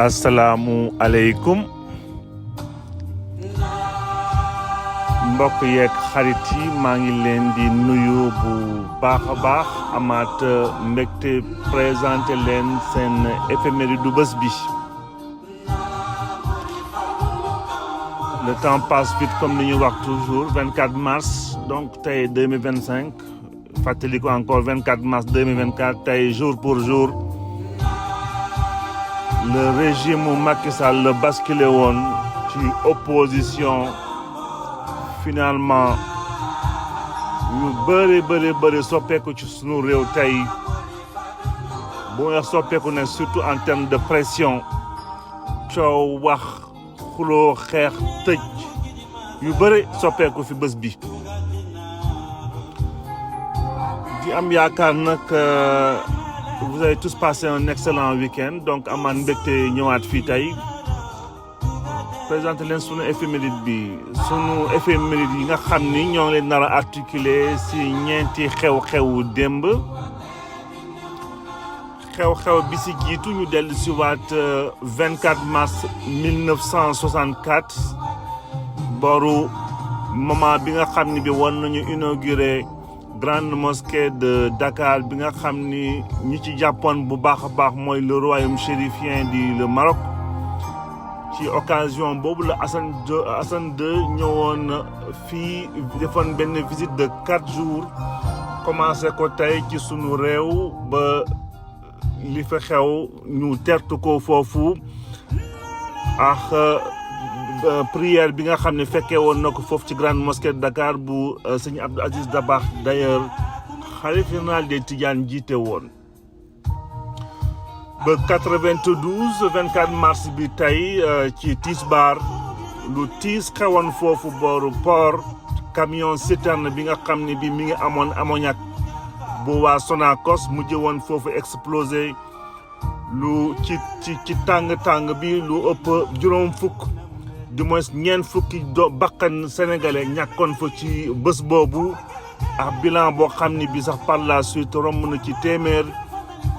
asalaamu aleykum mbokk yeeg xarit yi maa ngi leen di nuyu bu baax a baax amaat mbégte présenté leen seen éphéméride du bés bi. Le temps passe vite comme ni ñu wax toujours 24 mars donc tey 2025 fàttali ko encore 24 mars 2024 tey jour pour jour le régime Macky Sall la basculé woon ci opposition. Finalement ñu bëri soppeeku ci sunu réew tey bu nga soppeeku ne surtout en termes de pression coow wax xuloo xeex tëj yu bëri soppeeku fi bés bi di am yaakaar nag vous avez tous passé un excellent week-end donc amaan mbégte ñëwaat fii tey présenté leen sunu éphéméride bi sunu éphéméride yi nga xam ni ñoo ngi leen nar a articuler si ñeenti xew-xewu démb xew-xew bi si jiitu ñu dellu si waat 24 mars 1964 booru moment bi nga xam ni bi war nañu inauguré grande mosquée de Dakar bi nga xam ni ñi ci jàppoon bu baax a baax mooy le royaume chérifien di le Maroc. ci occasion boobu la Hassan II ñëwoon fii defoon benn visite de 4 jours commencé ko tey ci sunu réew ba li fa xew ñu tertu ko foofu ak prière bi nga xam ne fekkee woon na ko foofu ci grande mosquée de Dakar bu sëñ Abdou Aziz Dabakh d'ailleurs xalif général des Tidianes jiite woon. ba 24 mars bi tey ci tisbaar lu tiis xewoon foofu booru port camion citerne bi nga xam ne bi mi ngi amoon ammoniac bu waa Sonacos mujj woon foofu explosé lu ci tàng bi lu ëpp juróom fukk du moins ñeent fukki bakkan sénégalais ñàkkoon fa ci bés boobu ak bilan boo xam ne bi sax par la suite romb na ci téeméer.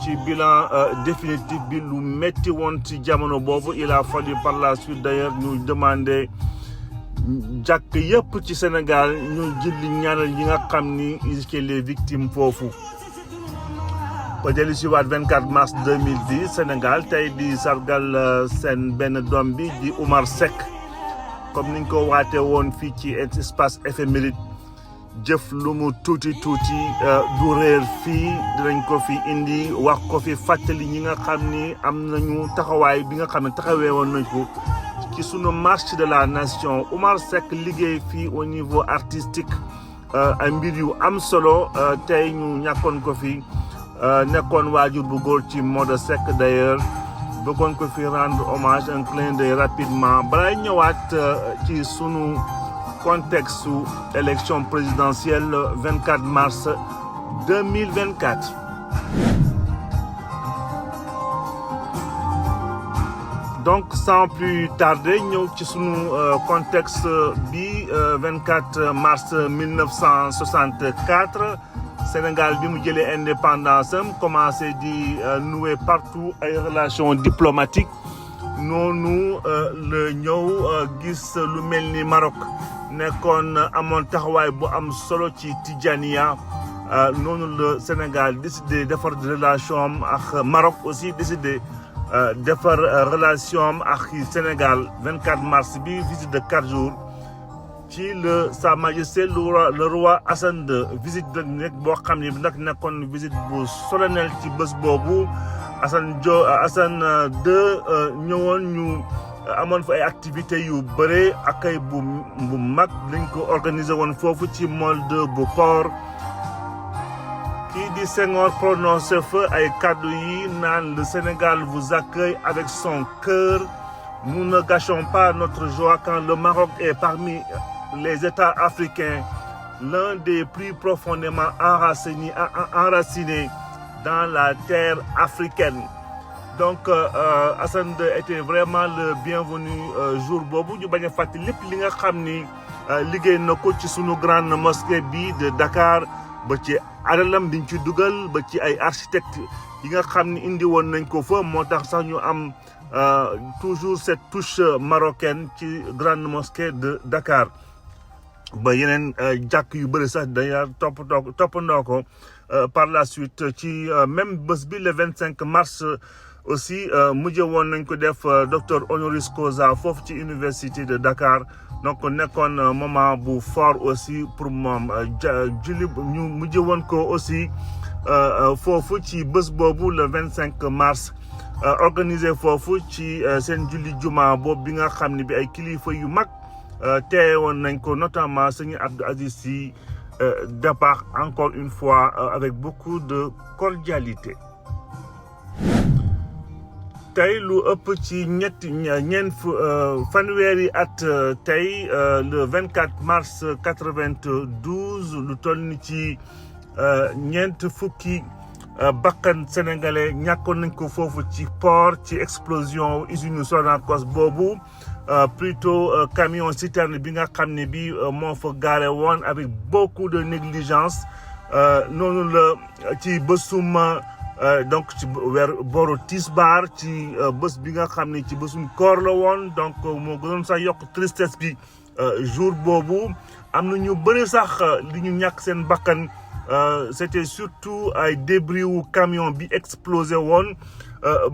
ci bilan définitif bi lu metti woon ci jamono boobu il a fallu par la suite d'ailleurs ñu demander jàkk yëpp ci Sénégal ñu julli ñaanal yi nga xam ni iski les victimes foofu ba jëli si waat 24 mars 2010 Sénégal tey di sargal seen benn doom bi di Oumar Seck comme niñ ko waatee woon fii ci espace éphéméride jëf lu mu tuuti du réer fii dinañ ko fi indi wax ko fi fàttali ñi nga xam ni am nañu taxawaay bi nga xam ne taxawee woon nañ ko ci sunu marche de la nation Oumar Seck liggéey fii au niveau artistique ay mbir yu am solo tey ñu ñàkkoon ko fi nekkoon waajur bu góor ci Maodo Seck d'ailleurs bëggoon ko fi rendre hommage un clin d'œil rapidement balay ñëwaat ci sunu contexte sous élection présidentielle 24 mars 2024. Donc sans plus tarder ñëw ci sunu contexte bi 24 mars 1964 Sénégal bi mu jëlee indépendance am commencé di nouer partout ay relations diplomatiques noonu la ñëw gis lu mel ni Maroc nekkoon amoon taxawaay bu am solo ci Tidjaniya noonu le Sénégal décidé defar relation am ak Maroc aussi décidé defar relation am ak Sénégal 24 mars bi visite de 4 jours ci Sa Majesté le roi Hassan II visite de nekk boo xam ne nag nekkoon visite bu solennel ci bés boobu Hassan II ñëwoon ñu amoon fa ay activités yu bëre ak ay bu mag lañ ko organisé woon foofu ci Molde bu port kii di Senghor prononcé fa ay kàddu yi naan le Sénégal vous accueille avec son cœur nous ne gâchons pas notre joie quand le Maroc est parmi les États africains l'un des plus profondément enracinés dans la terre africaine. Donc Hassan II était vraiment le bienvenu jour boobu ñu bañ a fàtte lépp li nga xam ni liggéey na ko ci sunu grande mosquée bi de Dakar ba ci alalam biñ ci dugal ba ci ay architecte yi nga xam ni indi woon nañ ko fa moo tax sax ñu am toujours cette touche marocaine ci grande mosquée de Dakar ba yeneen jàkk yu bëri sax dañaa toppandoo ko par la suite ci même bés bi le 25 mars aussi mujj woon nañ ko def docteur honoris causa foofu ci université de Dakar donc nekkoon moment bu fort aussi pour moom julli ñu mujj woon ko aussi foofu ci bés boobu le 25 mars organisé foofu ci seen julli juma boobu bi nga xam ne bi ay kilifa yu mag teewe woon nañ ko notamment sëñ Abdou Aziz Sy Dabakh encore une fois avec beaucoup de cordialité. tey lu ëpp ci fanweeri at tey le 24 mars 92 lu toll ni ci ñeent fukki bakkan sénégalais ñàkkoon nañ ko foofu ci port ci explosion usine Sonacos boobu plutôt camion citerne bi nga xam ne bi moo fa gaare woon avec beaucoup de négligence noonu la ci bésum donc ci boru tisbaar ci bés bi nga xam ne ci bésum koor la woon donc moo gënoon sax yokk tristesse bi jour boobu am na ñu bëri sax li ñu ñàkk seen bakkan c'était surtout ay débris wu camion bi explosé woon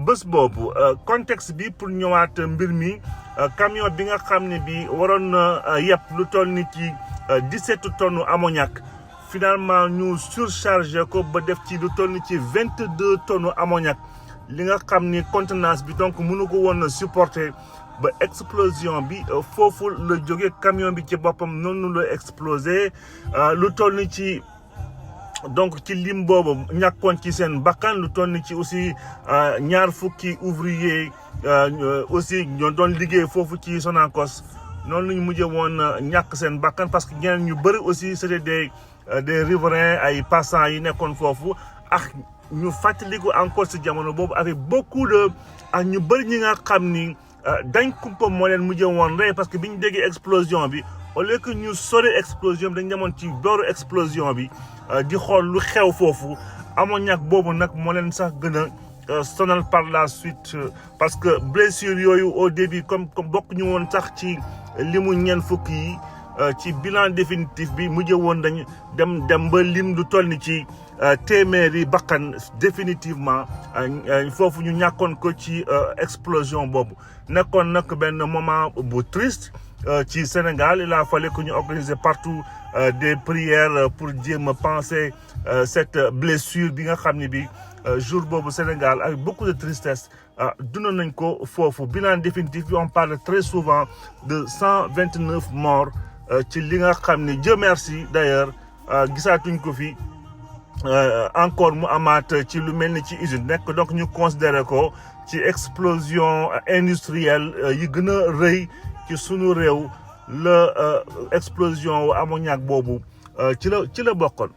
bés boobu contexte bi pour ñëwaat mbir mi camion bi nga xam ne bi waroon na yëpp lu toll ni ci 17 tonnes ammoniac finalement ñu surchargé ko ba def ci lu toll ni ci 22 tonnes ammoniac li nga xam ni contenance bi donc mënu ko woon supporter ba explosion bi foofu la jóge camion bi ci boppam noonu la explosé lu toll ni ci donc ci lim boobu ñàkkoon ci seen bakkan lu toll ni ci aussi ñaar fukki ouvrier aussi ñoo doon liggéey foofu ci Sonacos noonu la ñu mujjee woon ñàkk seen bakkan parce que ñeneen ñu bëri aussi c'était des riverains ay passants yi nekkoon foofu ak ñu fàttaliku encore si jamono boobu avec beaucoup de ak ñu bëri ñi nga xam ni dañ kumpa moo leen mujjee woon rey parce que bi ñu déggee explosion bi au lieu que ñu sori explosion bi dañ demoon ci booru explosion bi di xool lu xew foofu ammoniac boobu nag moo leen sax gën a sonal par la suite parce que blessure yooyu au début comme bokk ñu woon sax ci limu ñeent fukk yi ci bilan définitif bi mujjee woon dañu dem ba lim du toll ni ci téeméeri bakkan définitivement foofu ñu ñàkkoon ko ci explosion boobu nekkoon nag benn moment bu triste ci Sénégal il a fallu que ñu organiser partout des prières pour jéem a penser cette blessure bi nga xam ne bi jour boobu Sénégal avec beaucoup de tristesse dund nañ ko foofu bilan définitif bi on parle très souvent de 129 morts ci li nga xam ne Dieu merci d'ailleurs gisaatuñ ko fi encore mu amaat ci lu mel ni ci usine nekk donc ñu considérer ko ci explosion industrielle yi gën a rëy ci sunu réew la explosion ammoniac boobu ci la bokkoon.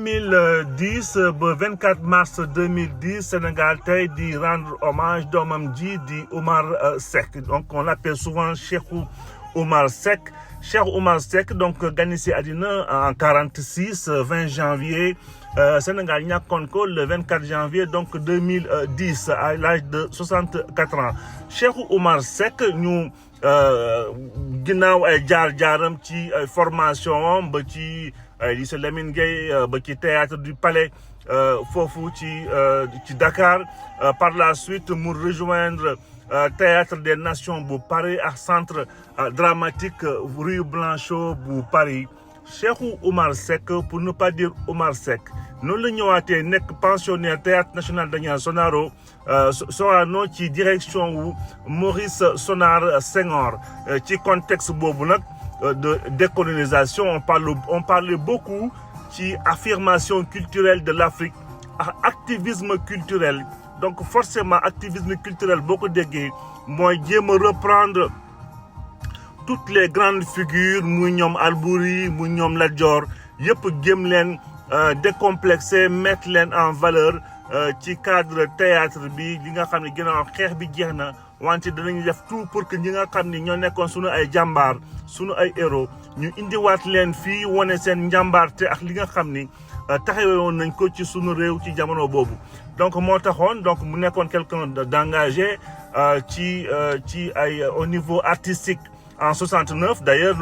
2010 ba 24 mars 2010 Sénégal tey di rendre hommage doomam ji di Oumar Seck donc on l'appelle souvent Cheikhou Oumar Seck. Cheikh Oumar Seck donc gane si àddina en 46 20 janvier Sénégal ñàkkoon ko le 24 janvier donc 2010 à l'âge de 64 ans Cheikh Oumar Seck ñu ginnaaw ay jaar-jaaram ci formation ba ci lycée Lamine Gueye ba ci théâtre du Palais foofu ci Dakar par la suite mu rejoindre théâtre des nations bu Paris ak centre dramatique rue Blanchot bu Paris Cheikhou Oumar Seck pour ne pas dire Oumar Seck noonu la ñëwaatee nekk pensionnaire théâtre national Daniel Sorano ci direction wu Maurice Sonar Senghor ci contexte boobu nag de décolonisation on parlait beaucoup ci affirmation culturelle de l'Afrique ak activisme culturel donc forcément activisme culturel boo ko déggee mooy jéem a reprendre toutes les grandes figures muy ñoom Albouri muy ñoom Lat Dior yëpp jéem leen décomplexer mettre leen en valeur ci cadre théâtre bi li nga xam ne ginnaaw xeex bi jeex na wante danañ def tout pour que ñi nga xam ni ñoo nekkoon sunu ay jàmbaar sunu ay héros ñu indiwaat leen fii wane seen njàmbaarte ak li nga xam ni taxawee woon nañ ko ci sunu réew ci jamono boobu. donc moo taxoon donc mu nekkoon quelqu'un d'engagé ci ay au niveau artistique en 69 d'ailleurs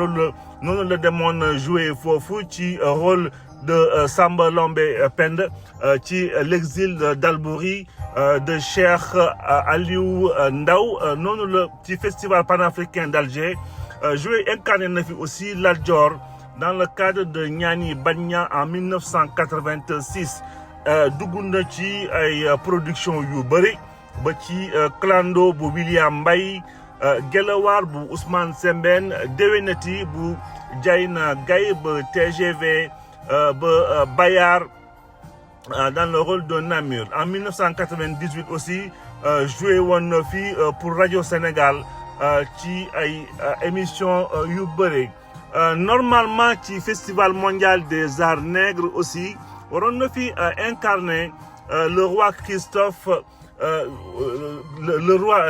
noonu la demoon jouer foofu ci rôle de Samba Lombe Penda ci l'exil d'Albouri de Cheikh Aliou Ndao noonu la ci festival panafricain d'Alger joué incarné na fi aussi Lat Dior dans le cadre de Ñaani Bagna en 1986 dugg na ci ay production yu bëri ba ci Clando bu William Mbaye Gelawaar bu Ousmane Sembène Déwénati bu Diayna Gaye ba TGV ba Bayar dans le rôle de Namur. En 1998 aussi joué woon na fi pour Radio Sénégal ci ay émission yu bëri normalement ci Festival mondial des arts nègres aussi waroon na fi incarner le roi Christophe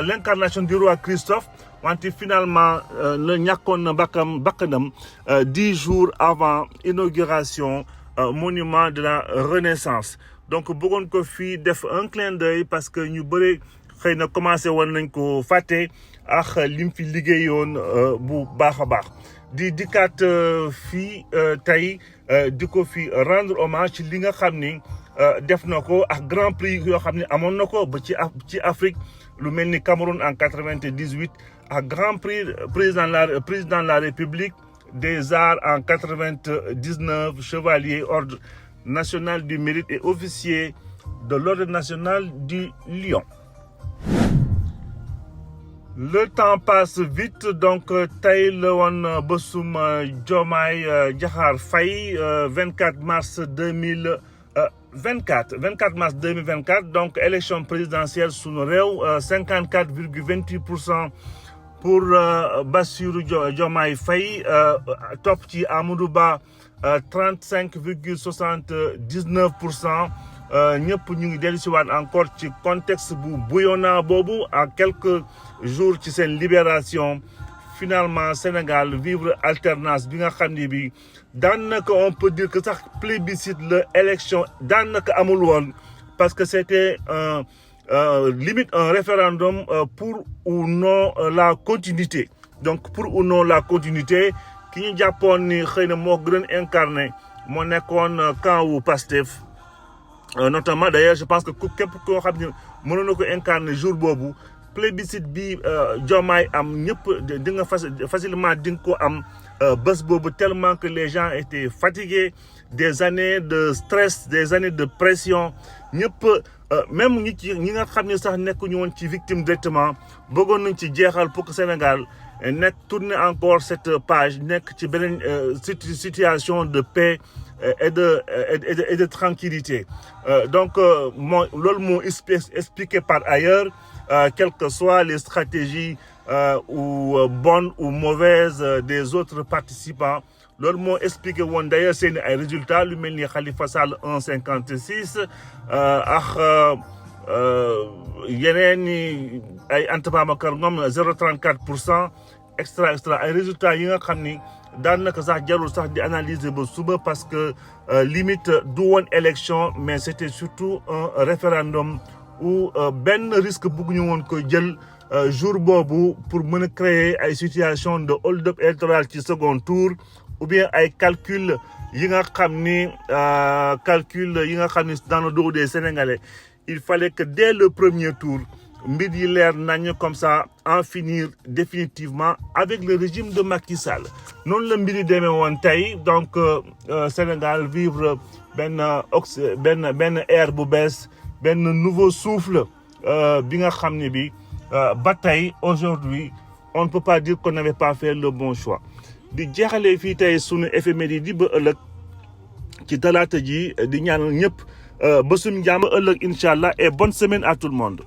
l'incarnation du roi Christophe wante finalement la ñàkkoon na bakkanam 10 jours avant inauguration monument de la Renaissance. donc bëggoon ko fii def un clin d'œil parce que ñu bëri xëy na commencé woon nañ ko fàtte ak lim fi liggéeyoon bu baax a baax di dikkaat fii tey di ko fi rendre hommage ci li nga xam ni def na ko ak grand prix yoo xam ne amoon na ko ba ci Afrique lu mel ni Cameroun en 98 ak grand prix président de la République des arts en 99 chevalier ordre national du mérite et officier de l'ordre national du Lion. Le temps passe vite donc tey la woon bésum Diomaye Diakhar Faye 24 mars 2024 donc élection présidentielle sunu réew 54,28% pour Bassirou Diomaye Faye topp ci Amadou Ba 35,79%. ñëpp ñu ngi dellusiwaat encore ci contexte bu bouillonnant boobu à quelques jours ci seen libération finalement Sénégal vivre alternance bi nga xam ni bi daanaka on peut dire que sax plébiscite la élection daanaka amul woon parce que c'était limite un référendum pour ou non la continuité donc pour ou non la continuité ki ñu jàppoon ni xëy na moo gën incarné moo nekkoon camp wu Pastef notamment d'ailleurs je pense que képp koo xam ne mënoon na ko incarner jour boobu plébiscite bi Diomaye am ñëpp di nga facilement di nga ko am bés boobu tellement que les gens étaient fatigués des années de stress des années de pression ñëpp même ñi nga xam ne sax nekkuñu woon ci victime directement bëggoon nañ ci jeexal pour que Sénégal nekk tourner encore cette page nekk ci beneen situation de paix et de tranquillité donc loolu moo expliqué par ailleurs quelles que soient les stratégies ou bonnes ou mauvaises des autres participants loolu moo expliqué woon d'ailleurs seen ay résultats lu mel ni Khalifa Sall 1,56 ak yeneen ni ay Anta Babacar Ngom 0,34% extra ay résultats yi nga xam ni daanaka sax jarul sax di analyser ba suba parce que limite du woon élection mais c'était surtout un référendum où benn risque bëgguñu woon ko jël jour boobu pour mën a créer ay situation de hold-up électoral ci second tour ou bien ay calcul yi nga xam ni dans le dos des Sénégalais il fallait que dès le premier tour mbir yi leer nañ comme ça en finir définitivement avec le régime de Macky Sall noonu la mbir yi demee woon tey donc Sénégal vivre benn air bu bees benn nouveau souffle bi nga xam ne bi ba tey aujourd'hui on ne peut pas dire qu'on n'avait pas fait le bon choix di jeexalee fii tey sunu éphéméride yi ba ëllëg ci talaata ji di ñaanal ñëpp ba suñu jàmm ëllëg incha allah et bonne semaine à tout le monde.